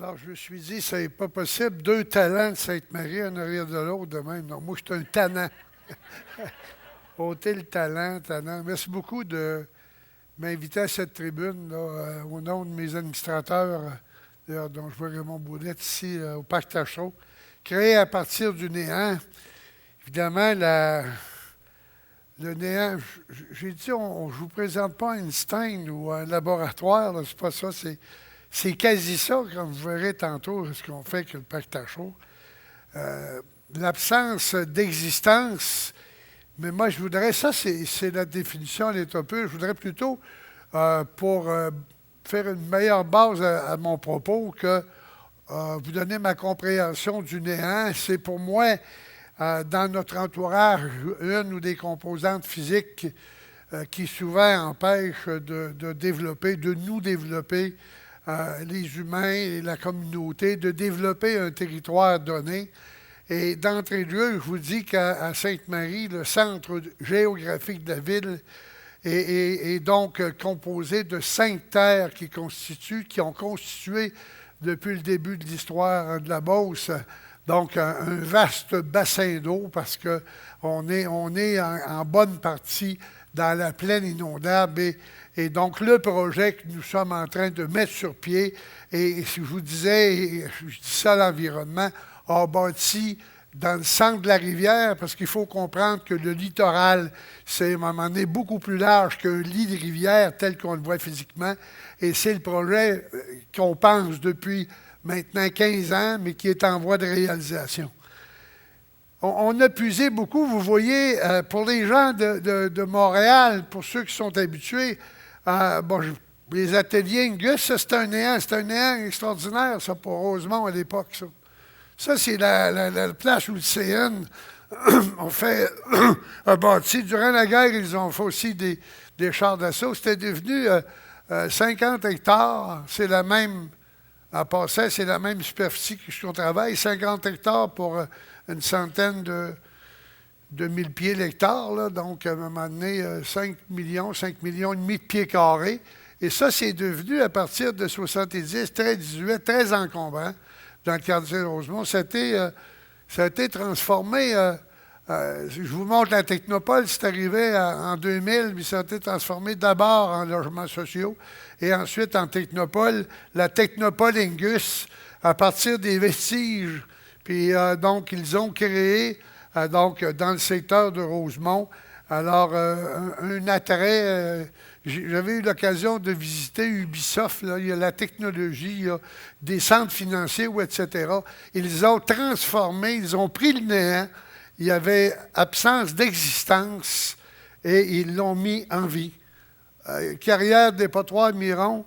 Alors, je me suis dit, c'est pas possible, deux talents de Sainte-Marie en arrière de l'autre de même. Non, moi, je suis un tannant. Ôter le talent, tannant. Merci beaucoup de m'inviter à cette tribune, là, au nom de mes administrateurs, d'ailleurs, dont je vois Raymond Boudet ici, au Parc Tachereau. Créé à partir du néant. Évidemment, le néant, j'ai dit, je ne vous présente pas Einstein ou un laboratoire, c'est pas ça, c'est quasi ça, comme vous verrez tantôt, ce qu'on fait avec le Parc Tachereau. L'absence d'existence, mais moi je voudrais, ça c'est la définition à l'état pur, je voudrais plutôt, pour faire une meilleure base à mon propos, que vous donner ma compréhension du néant. C'est pour moi, dans notre entourage, une ou des composantes physiques qui souvent empêchent de développer, de nous développer, les humains et la communauté, de développer un territoire donné. Et d'entrée de jeu, je vous dis qu'à Sainte-Marie, le centre géographique de la ville est donc composé de 5 terres qui ont constitué depuis le début de l'histoire de la Beauce, donc un vaste bassin d'eau parce qu'on est en bonne partie dans la plaine inondable et donc le projet que nous sommes en train de mettre sur pied, et si je vous disais, je dis ça à l'environnement, a bâti dans le centre de la rivière, parce qu'il faut comprendre que le littoral, c'est à un moment donné beaucoup plus large qu'un lit de rivière tel qu'on le voit physiquement, et c'est le projet qu'on pense depuis maintenant 15 ans, mais qui est en voie de réalisation. On a puisé beaucoup, vous voyez, pour les gens de Montréal, pour ceux qui sont habitués, les ateliers Ingus, ça c'est un néant extraordinaire, ça, pour Rosemont à l'époque, ça. Ça, c'est la place où le CN a bâti. Durant la guerre, ils ont fait aussi des chars d'assaut. C'était devenu 50 hectares. C'est la même, en passant, c'est la même superficie que qu'on travaille. 50 hectares pour une centaine de 1000 pieds l'hectare. Là. Donc, à un moment donné, 5 millions et demi de pieds carrés. Et ça, c'est devenu, à partir de 70, très encombrant. Dans le quartier de Rosemont, ça a été transformé. Je vous montre la Technopole, c'est arrivé en 2000, mais ça a été transformé d'abord en logements sociaux et ensuite en Technopole, la Technopole Ingus, à partir des vestiges. Puis donc, ils ont créé, dans le secteur de Rosemont, alors un attrait. J'avais eu l'occasion de visiter Ubisoft, là, il y a la technologie, il y a des centres financiers, etc. Ils ont transformé, ils ont pris le néant, il y avait absence d'existence et ils l'ont mis en vie. Carrière des Potoirs-Miron,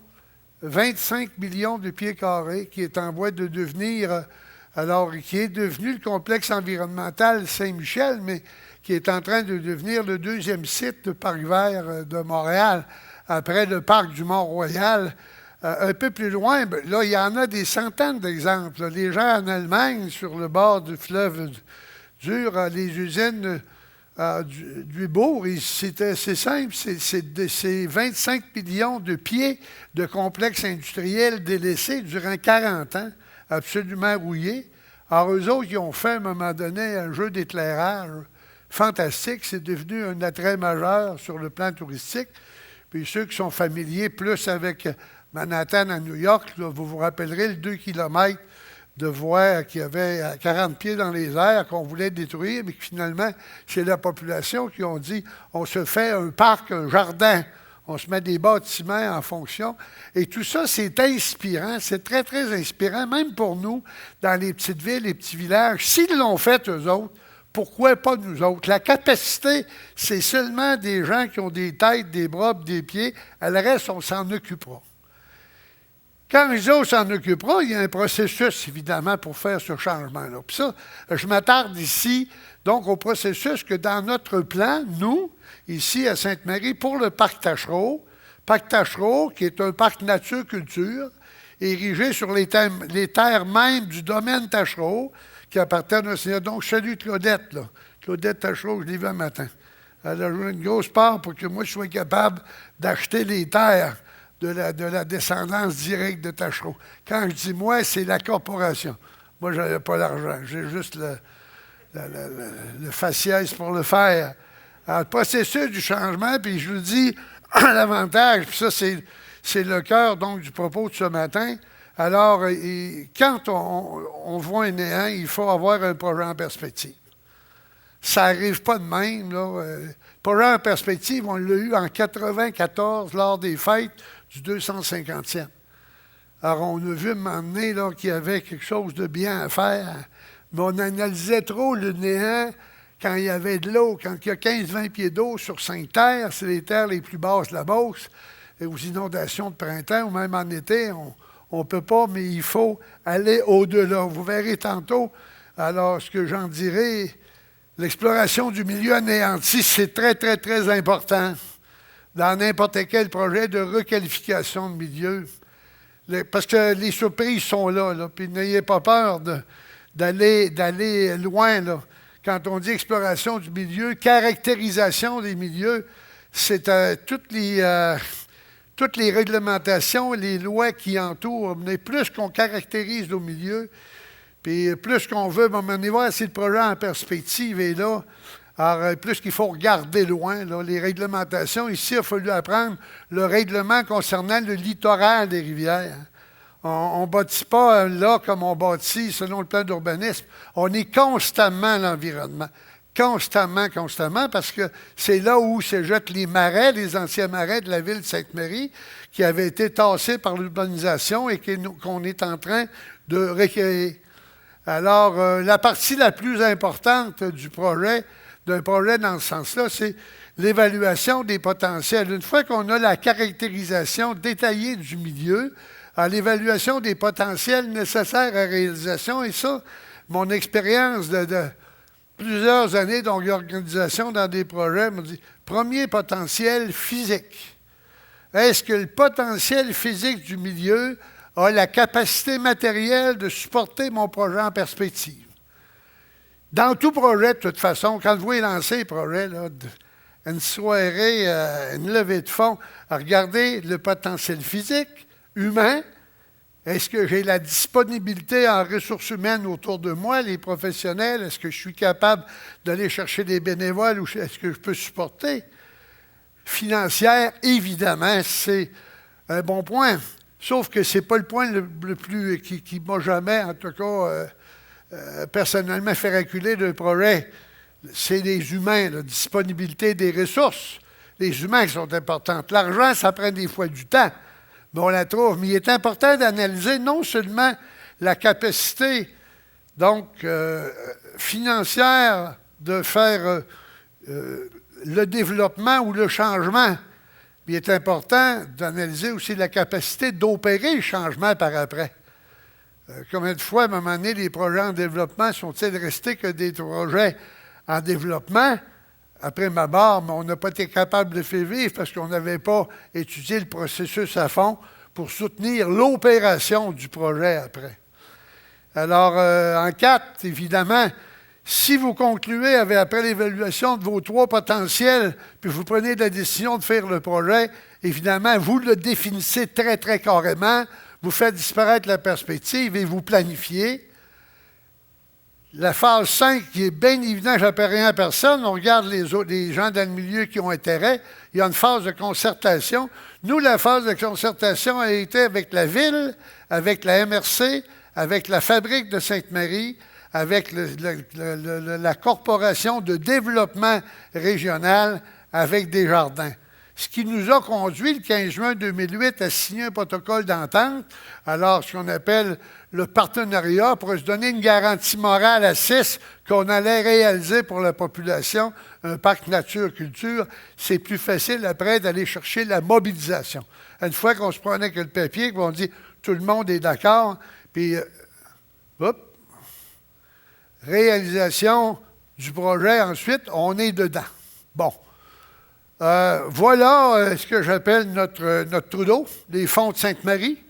25 millions de pieds carrés qui est en voie de devenir, qui est devenu le complexe environnemental Saint-Michel, mais qui est en train de devenir le deuxième site de parc vert de Montréal, après le parc du Mont-Royal. Un peu plus loin, là, il y en a des centaines d'exemples. Les gens en Allemagne, sur le bord du fleuve Dur, les usines du Bourg, c'est simple, c'est 25 millions de pieds de complexes industriels délaissés durant 40 ans, absolument rouillés. Alors, eux autres, ils ont fait, à un moment donné, un jeu d'éclairage fantastique, c'est devenu un attrait majeur sur le plan touristique. Puis ceux qui sont familiers plus avec Manhattan à New York, là, vous vous rappellerez le 2 km de voie qui avait à 40 pieds dans les airs qu'on voulait détruire, mais que finalement, c'est la population qui ont dit on se fait un parc, un jardin, on se met des bâtiments en fonction. Et tout ça, c'est inspirant, c'est très, très inspirant, même pour nous, dans les petites villes, les petits villages. S'ils l'ont fait, eux autres, pourquoi pas nous autres? La capacité, c'est seulement des gens qui ont des têtes, des bras, des pieds. À le reste, on s'en occupera. Quand les autres s'en occupera, il y a un processus, évidemment, pour faire ce changement-là. Puis ça, je m'attarde ici, donc, au processus que dans notre plan, nous, ici à Sainte-Marie, pour le Parc Tachereau, qui est un parc nature-culture, érigé sur les terres mêmes du domaine Tachereau, qui appartiennent au Seigneur. Donc, je salue Claudette, là. Claudette Tachereau, je l'ai vu un matin. Elle a joué une grosse part pour que moi, je sois capable d'acheter les terres de la descendance directe de Tachereau. Quand je dis moi, c'est la corporation. Moi, je n'avais pas l'argent. J'ai juste le faciès pour le faire. Alors, le processus du changement, puis je vous dis, l'avantage, puis ça, c'est le cœur donc du propos de ce matin. Alors, quand on voit un néant, il faut avoir un projet en perspective. Ça n'arrive pas de même, là. Projet en perspective, on l'a eu en 1994 lors des fêtes du 250e. Alors, on a vu m'emmener qu'il y avait quelque chose de bien à faire, mais on analysait trop le néant quand il y avait de l'eau, quand il y a 15-20 pieds d'eau sur 5 terres, c'est les terres les plus basses de la Beauce, et aux inondations de printemps ou même en été, on ne peut pas, mais il faut aller au-delà. Vous verrez tantôt, alors ce que j'en dirai, l'exploration du milieu anéanti, c'est très, très, très important dans n'importe quel projet de requalification de milieu. Parce que les surprises sont là, puis n'ayez pas peur d'aller loin, là. Quand on dit exploration du milieu, caractérisation des milieux, c'est toutes les réglementations, les lois qui entourent. Mais plus qu'on caractérise nos milieux, puis plus qu'on veut, on va voir si le projet en perspective est là. Alors, plus qu'il faut regarder loin, là, les réglementations. Ici, il a fallu apprendre le règlement concernant le littoral des rivières. On ne bâtit pas là comme on bâtit selon le plan d'urbanisme. On est constamment à l'environnement. Constamment, parce que c'est là où se jettent les marais, les anciens marais de la ville de Sainte-Marie, qui avaient été tassés par l'urbanisation et qu'on est en train de recueillir. Alors, la partie la plus importante d'un projet dans ce sens-là, c'est l'évaluation des potentiels. Une fois qu'on a la caractérisation détaillée du milieu, à l'évaluation des potentiels nécessaires à la réalisation, et ça, mon expérience de plusieurs années d'organisation dans des projets me dit, premier potentiel physique. Est-ce que le potentiel physique du milieu a la capacité matérielle de supporter mon projet en perspective? Dans tout projet, de toute façon, quand vous voyez lancer un projet, là, une soirée, une levée de fonds, regardez le potentiel physique, humain. Est-ce que j'ai la disponibilité en ressources humaines autour de moi, les professionnels? Est-ce que je suis capable d'aller chercher des bénévoles ou est-ce que je peux supporter? Financière, évidemment, c'est un bon point. Sauf que ce n'est pas le point le plus qui m'a jamais, en tout cas, personnellement, fait reculer d'un projet. C'est les humains, la disponibilité des ressources. Les humains qui sont importants. L'argent, ça prend des fois du temps. Mais on la trouve. Mais il est important d'analyser non seulement la capacité donc financière de faire le développement ou le changement, mais il est important d'analyser aussi la capacité d'opérer le changement par après. Combien de fois, à un moment donné, les projets en développement sont-ils restés que des projets en développement? Après ma mort, mais on n'a pas été capable de faire vivre parce qu'on n'avait pas étudié le processus à fond pour soutenir l'opération du projet après. Alors, en 4, évidemment, si vous concluez après l'évaluation de vos 3 potentiels, puis vous prenez la décision de faire le projet, évidemment, vous le définissez très, très carrément, vous faites disparaître la perspective et vous planifiez. La phase 5, qui est bien évident, je n'appelle rien à personne, on regarde les gens dans le milieu qui ont intérêt, il y a une phase de concertation. Nous, la phase de concertation a été avec la ville, avec la MRC, avec la fabrique de Sainte-Marie, avec la corporation de développement régional, avec Desjardins. Ce qui nous a conduit, le 15 juin 2008, à signer un protocole d'entente, alors ce qu'on appelle le partenariat, pour se donner une garantie morale à 6 qu'on allait réaliser pour la population un parc nature-culture. C'est plus facile après d'aller chercher la mobilisation. Une fois qu'on se prenait que le papier, qu'on dit tout le monde est d'accord, puis réalisation du projet, ensuite, on est dedans. Bon. Voilà ce que j'appelle notre trou d'eau, les fonds de Sainte-Marie.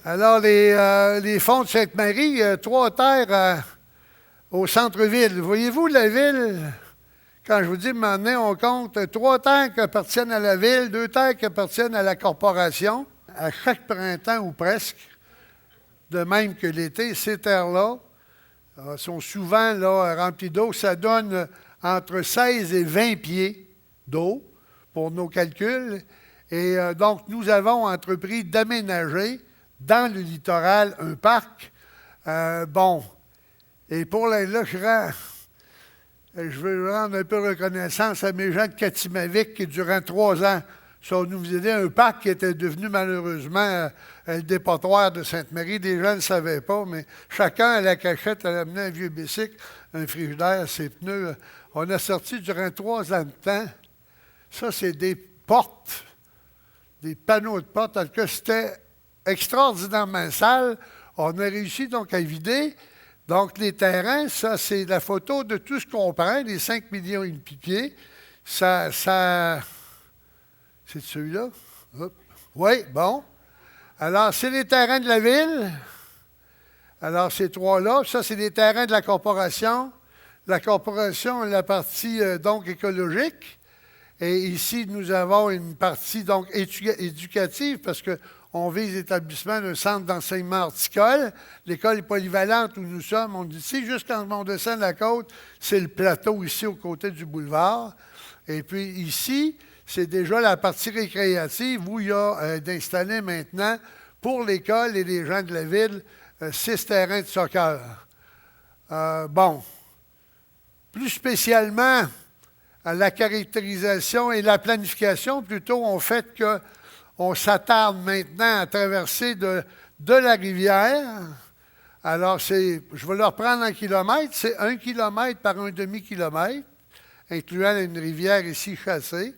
Alors, les fonds de Sainte-Marie, 3 terres au centre-ville. Voyez-vous la ville quand je vous dis maintenant, on compte 3 terres qui appartiennent à la ville, 2 terres qui appartiennent à la corporation. À chaque printemps ou presque, de même que l'été, ces terres-là sont souvent là, remplies d'eau. Ça donne entre 16 et 20 pieds d'eau pour nos calculs. Et donc, nous avons entrepris d'aménager dans le littoral un parc. Et pour là, je veux rendre un peu reconnaissance à mes gens de Katimavik qui, durant 3 ans, sont nous aider un parc qui était devenu malheureusement le dépotoir de Sainte-Marie. Des gens ne savaient pas, mais chacun à la cachette a amené un vieux bicycle, un frigidaire, ses pneus. On a sorti durant 3 ans de temps. Ça, c'est des portes, des panneaux de porte. En tout cas, c'était extraordinairement sale. On a réussi donc à vider. Donc, les terrains, ça, c'est la photo de tout ce qu'on prend, les 5 millions et demi de pieds. Ça c'est celui-là? Oui, bon. Alors, c'est les terrains de la ville. Alors, ces 3-là, ça, c'est les terrains de la corporation. La corporation est la partie, donc, écologique. Et ici, nous avons une partie, donc, éducative, parce qu'on vise l'établissement d'un centre d'enseignement horticole. L'école polyvalente où nous sommes, on dit ici, juste quand on descend la côte, c'est le plateau ici, aux côtés du boulevard. Et puis, ici, c'est déjà la partie récréative où il y a d'installer maintenant, pour l'école et les gens de la ville, 6 terrains de soccer. Plus spécialement, à la caractérisation et la planification, plutôt, on fait qu'on s'attarde maintenant à traverser de la rivière. Alors, je vais le reprendre en kilomètres. C'est 1 kilomètre par un demi-kilomètre, incluant une rivière ici chassée.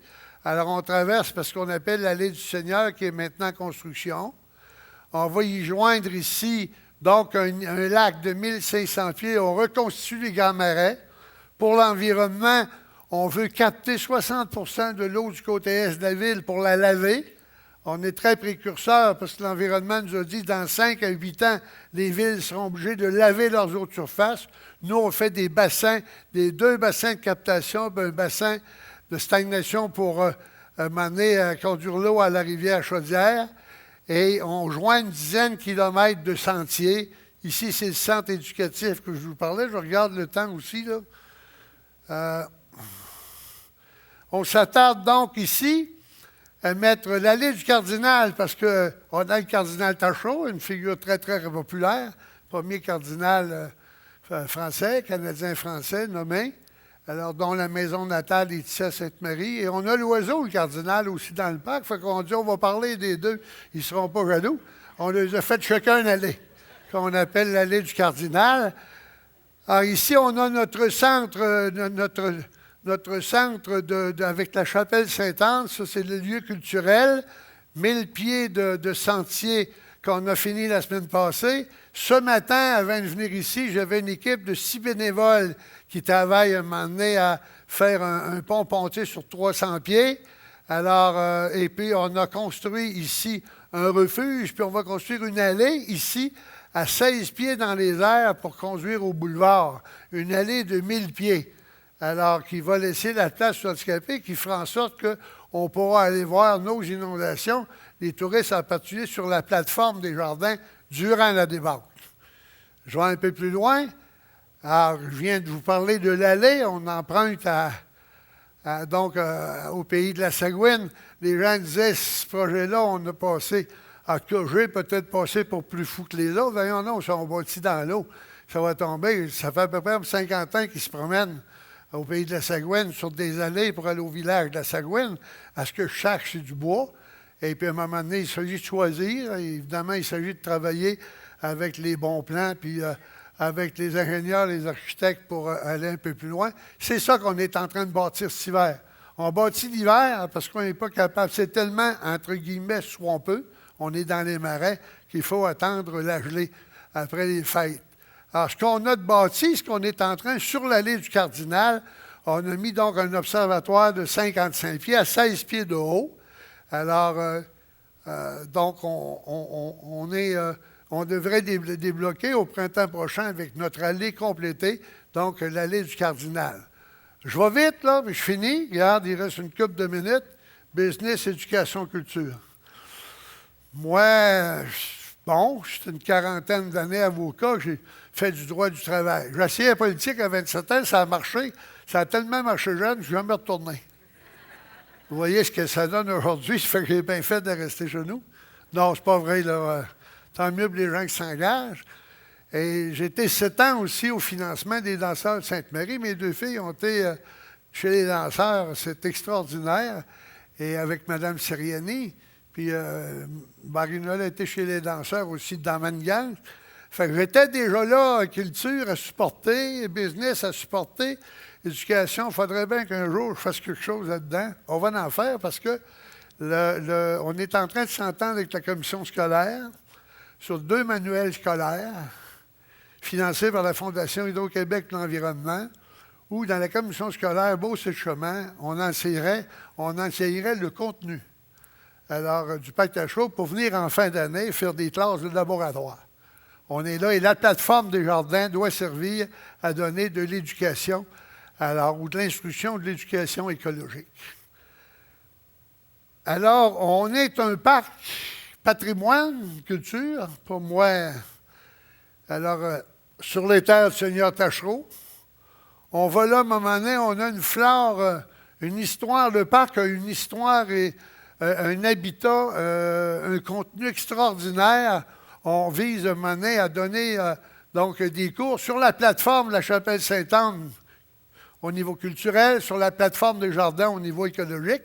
Alors, on traverse parce qu'on appelle l'allée du Seigneur, qui est maintenant en construction. On va y joindre ici, donc, un lac de 1500 pieds. On reconstitue les grands marais. Pour l'environnement, on veut capter 60 % de l'eau du côté est de la ville pour la laver. On est très précurseurs parce que l'environnement nous a dit que dans 5 à 8 ans, les villes seront obligées de laver leurs eaux de surface. Nous, on fait des bassins, des 2 bassins de captation, un bassin de stagnation pour m'amener à conduire l'eau à la rivière Chaudière. Et on joint une dizaine de kilomètres de sentiers. Ici, c'est le centre éducatif que je vous parlais. Je regarde le temps aussi, là. On s'attarde donc ici à mettre l'allée du cardinal, parce qu'on a le cardinal Tachot, une figure très, très populaire, premier cardinal français, canadien-français, nommé, alors dont la maison natale est ici à Sainte-Marie. Et on a l'oiseau, le cardinal, aussi dans le parc. Fait qu'on dit, on va parler des 2, ils ne seront pas jaloux. On les a fait chacun une allée, qu'on appelle l'allée du cardinal. Alors ici, on a notre centre, notre centre avec la chapelle Sainte-Anne. Ça, c'est le lieu culturel. 1000 pieds de sentier qu'on a fini la semaine passée. Ce matin, avant de venir ici, j'avais une équipe de 6 bénévoles qui travaillent un moment donné à faire un pont ponté sur 300 pieds. Alors, et puis, on a construit ici un refuge, puis on va construire une allée ici à 16 pieds dans les airs pour conduire au boulevard. Une allée de 1000 pieds. Alors, qui va laisser la place aux handicapés, qui fera en sorte qu'on pourra aller voir nos inondations, les touristes en particulier, sur la plateforme des jardins durant la débâcle. Je vais un peu plus loin. Alors, je viens de vous parler de l'allée. On emprunte au pays de la Sagouine. Les gens disaient, ce projet-là, on a passé, en tout cas, j'ai peut-être passé pour plus fou que les autres. Voyons, non, ils sont bâtis dans l'eau. Ça va tomber. Ça fait à peu près 50 ans qu'ils se promènent au pays de la Sagouine sur des allées pour aller au village de la Sagouine. À ce que chaque, c'est du bois. Et puis, à un moment donné, il s'agit de choisir. Et évidemment, il s'agit de travailler avec les bons plans, puis avec les ingénieurs, les architectes pour aller un peu plus loin. C'est ça qu'on est en train de bâtir cet hiver. On bâtit l'hiver parce qu'on n'est pas capable. C'est tellement, entre guillemets, swampeux, on est dans les marais, qu'il faut attendre la gelée après les fêtes. Alors, ce qu'on a de bâti, ce qu'on est en train, sur l'allée du Cardinal, on a mis donc un observatoire de 55 pieds à 16 pieds de haut. Alors, donc, on devrait débloquer au printemps prochain avec notre allée complétée, donc l'allée du Cardinal. Je vais vite, là, mais je finis. Regarde, il reste une couple de minutes. Business, éducation, culture. Moi, bon, j'étais une quarantaine d'années avocat, j'ai fait du droit du travail. J'ai essayé la politique à 27 ans, ça a marché. Ça a tellement marché jeune, je ne suis jamais retourné. Vous voyez ce que ça donne aujourd'hui, ça fait que j'ai bien fait de rester chez nous. Non, c'est pas vrai, là. Tant mieux pour les gens qui s'engagent. Et j'ai été 7 ans aussi au financement des danseurs de Sainte-Marie. Mes 2 filles ont été chez les danseurs, c'est extraordinaire. Et avec Mme Siriani, puis Marinol a été chez les danseurs aussi dans Manigance. Fait que j'étais déjà là, culture à supporter, business à supporter. Éducation, il faudrait bien qu'un jour je fasse quelque chose là-dedans. On va en faire parce que on est en train de s'entendre avec la commission scolaire sur 2 manuels scolaires financés par la Fondation Hydro-Québec de l'Environnement, où dans la commission scolaire Beauce-et-Chemin, on enseignerait le contenu. Alors, du pacte à chaud pour venir en fin d'année faire des classes de laboratoire. On est là et la plateforme des jardins doit servir à donner de l'éducation. Alors, ou de l'instruction de l'éducation écologique. Alors, on est un parc patrimoine, culture, pour moi. Alors, sur les terres du Seigneur Tachereau, on va là, à un moment donné, on a une flore, une histoire, le parc a une histoire et un habitat, un contenu extraordinaire. On vise, à un moment donné, à donner donc des cours sur la plateforme de la Chapelle Sainte-Anne, au niveau culturel, sur la plateforme des jardins au niveau écologique.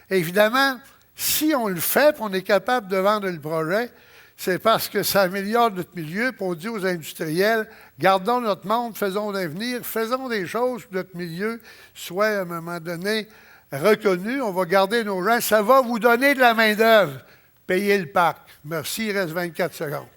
Évidemment, si on le fait, puis on est capable de vendre le projet, c'est parce que ça améliore notre milieu, puis on dit aux industriels, gardons notre monde, faisons l'avenir, faisons des choses pour que notre milieu soit, à un moment donné, reconnu. On va garder nos gens. Ça va vous donner de la main-d'œuvre. Payez le parc. Merci, il reste 24 secondes.